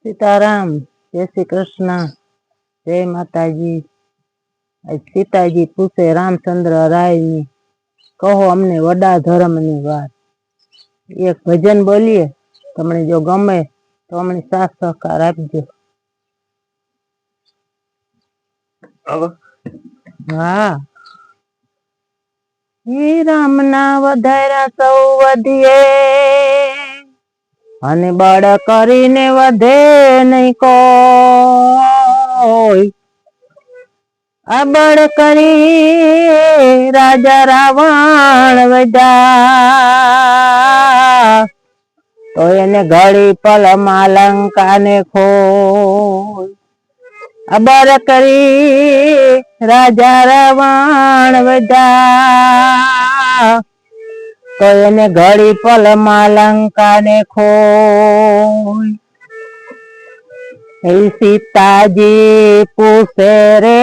सीताराम। जय श्री कृष्ण। जय माताजी। सीताजी पूछे रामचंद्र राय नी, कहो अमने वडा धर्म नी वात। एक भजन बोलीए, तमने जो गमे तो अमने साथ सहकार आपजो। हाँ। हे राम ना वधारा सौ वधिए, अने बड़ करीने वधे नहीं कोई। बड़ करी राजा रावण वधा, तो एने घड़ी पल मालंका ने खोई। बड़ करी राजा रावण वधा, तो एने घड़ी पल मालंका ने खोई। सीताजी पूछे रे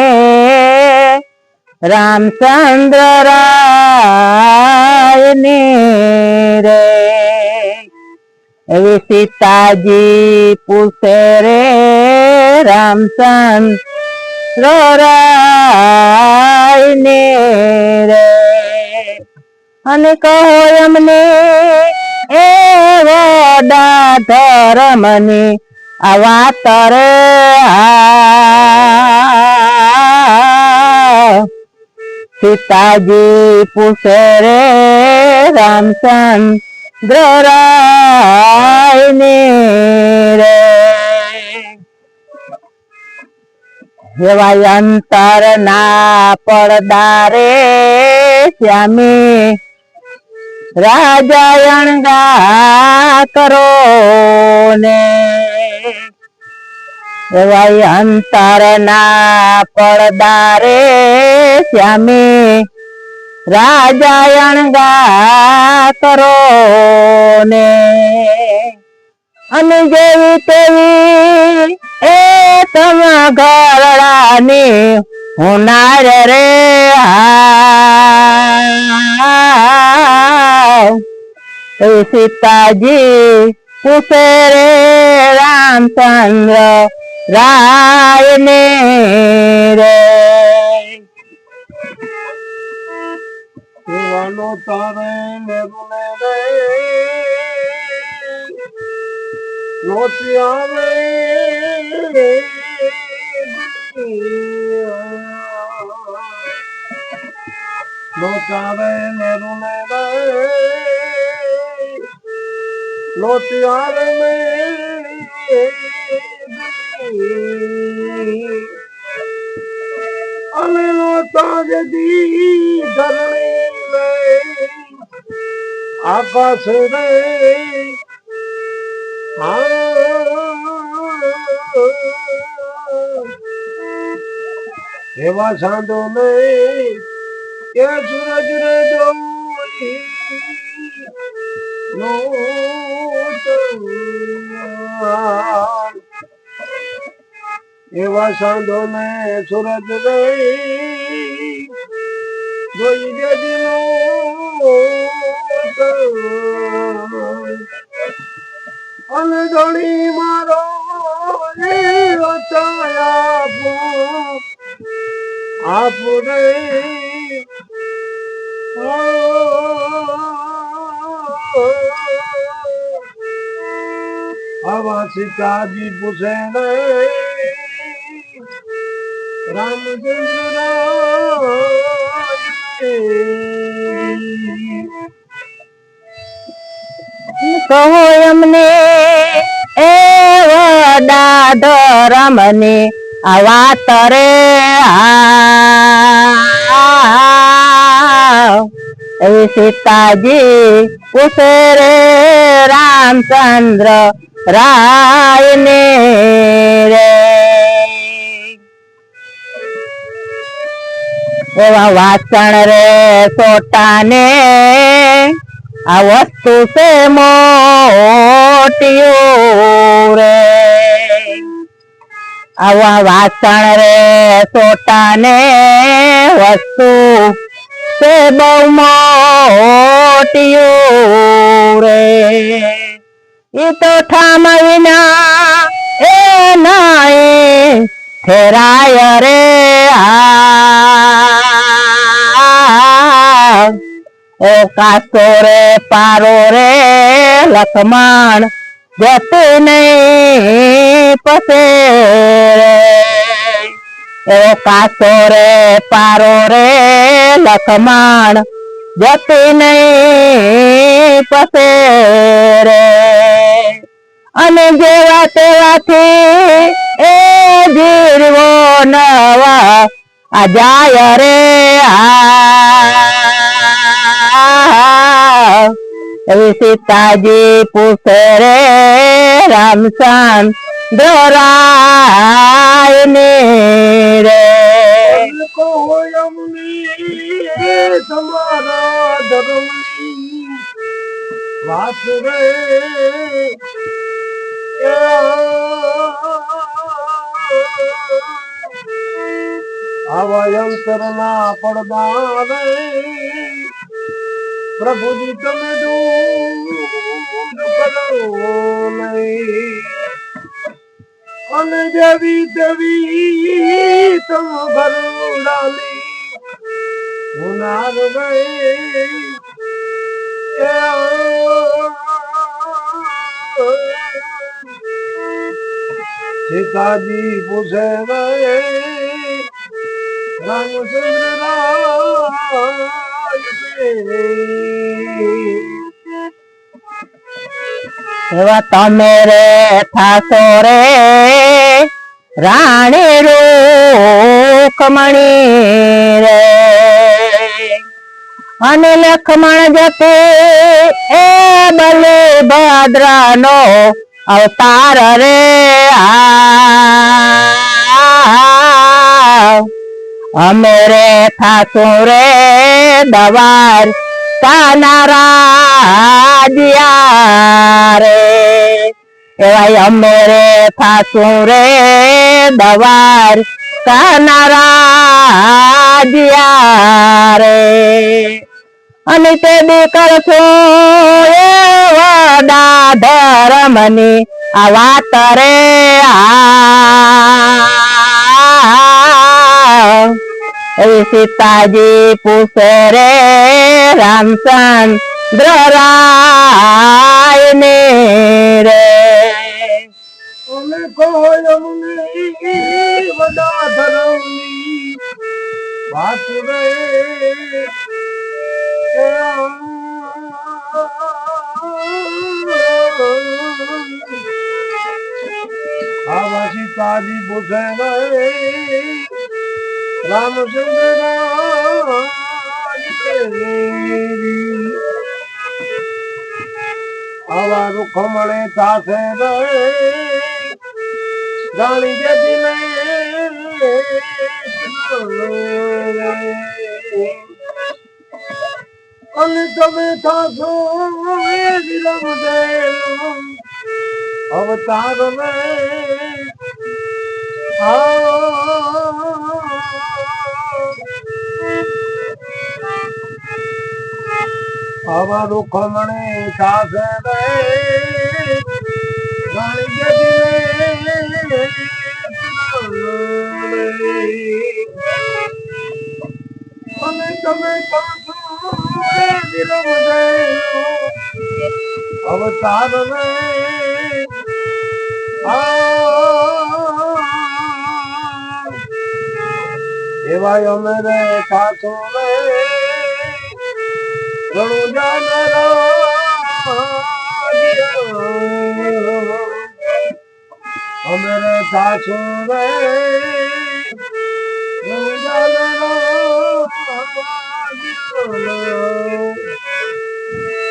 रामचंद्र राय ने रे, सीताजी पूछे रे रामचंद्र राय ने रे, अने कहो अमने ए वडा धर्मनी आ वात रे। सीताजी पूछे रे रामचंद्र राय ने रे, एवा अंतर ना पड़दा रे श्यामी, राजा अणगा करो ने। एवा अंतर ना पड़दा रे श्यामी, राजा अणगा करो ने। अने जेवी तेवी ए तम घरड़ानी होनार रे। सीताजी पूछे रे रामचंद्र राय ने रे, वालो तारे मेरुने रे लोटिया रे लोटारे मेरुने रे लोटिया रे अने लोटा जदी धरणी रे आकाश रे एवा सांदो ने के सूरज रे जोई एवा सांदो ने सूरज रे जोई दे दिलो अनगणी मारो आप रे हवा सीताजी पूछे रे रामचंद्र कहो अमने ए वडा धर्मनी आ वात रे। सीताजी पूछे रे रामचंद्र राय ने रे, एवा वासण रे सोटा ने आ वस्तु से मोटियो रे, आवा वासण रे सोटा ने वस्तु से बहु मोटियो रे। ये तो ठाम विना એ નાય ફેરાય રે એ કાસો રે પારો રે લખમણ જતે નહીં પસે રે એ કાસો રે પારો રે લખમણ જતે નહીં પસે રે અને જેવા તેવાથી એ જીરવો નવા આ જાય રે એવી સીતાજી પૂછે રે રામચંદ્ર રાય ને રે તમારા ધર્મની વાત રે આવા અંતર ના પડદા રે પ્રભુજી તમે દૂર કરો નહીં અને દેવી દેવી તમ ભરુડાલી હુનાર ગઈ સીતાજી પૂછે રામચંદ્ર એવા તમે રે થાશો રે રાણી રૂકમણી રે અને લખમણ જતે એ બલભદ્રનો અવતાર રે અમે રે થાશું રે દવાર કાનારાજ્યા રે એવાય અમે રે થાશું રે દવાર કાનારાજ્યા રે અને તે બી કરશો એ વડા ધર્મની આ વાત રે એવી સીતાજી પૂછે રે રામચંદ્ર રાય ને રે અમે કહો અમને વડા ધર્મની વાત રે આવા સીતાજી પૂછે રામચંદ્ર આવા રૂખમણે થાશે રાણી જતી અને તમે થાશો અવતાર ને આવા રૂખમણે થાશે રાણી જતી અને તમે અવતાર ને એવાય અમે રે થાશો રે ઘણું અમે રે થાશો રે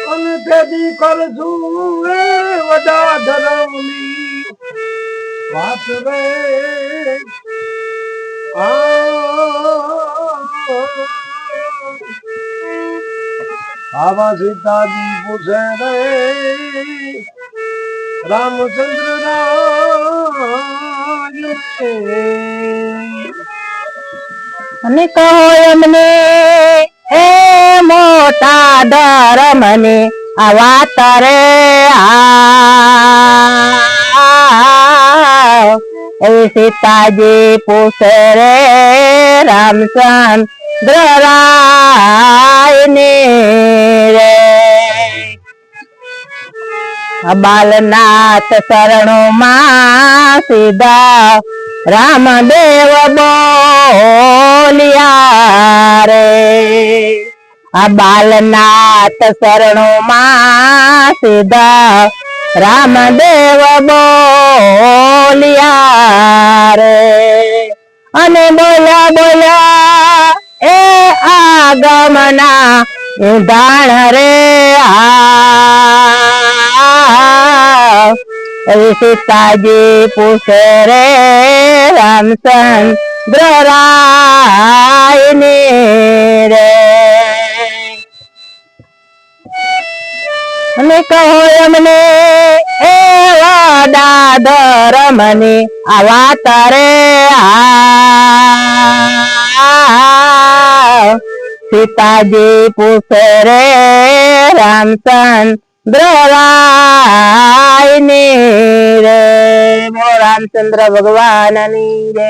અને તેથી કરશું એ વડા ધર્મની વાત રે આવા સીતાજી પૂછે રે રામચંદ્ર રાજ અને કહો એમને એ મોટા ધર્મની આ વાત રે એ સીતાજી પૂછે રે રામચંદ્ર રાયને રે બાલનાથ શરણોમાં સીધા રામદેવ બોલ્યા રે બાલનાથ શરણોમાં સીધા રામદેવ બોલ્યા રે અને બોલ્યા બોલ્યા એ આગમના ધાણ રે સીતાજી પૂછે રે રામચંદ્ર રાયને રે અને કહો અમને એ વડા ધર્મની આ વાત રે સીતાજી પૂછે રે રામચંદ્ર રાયને રે રામચંદ્ર ભગવાનની રે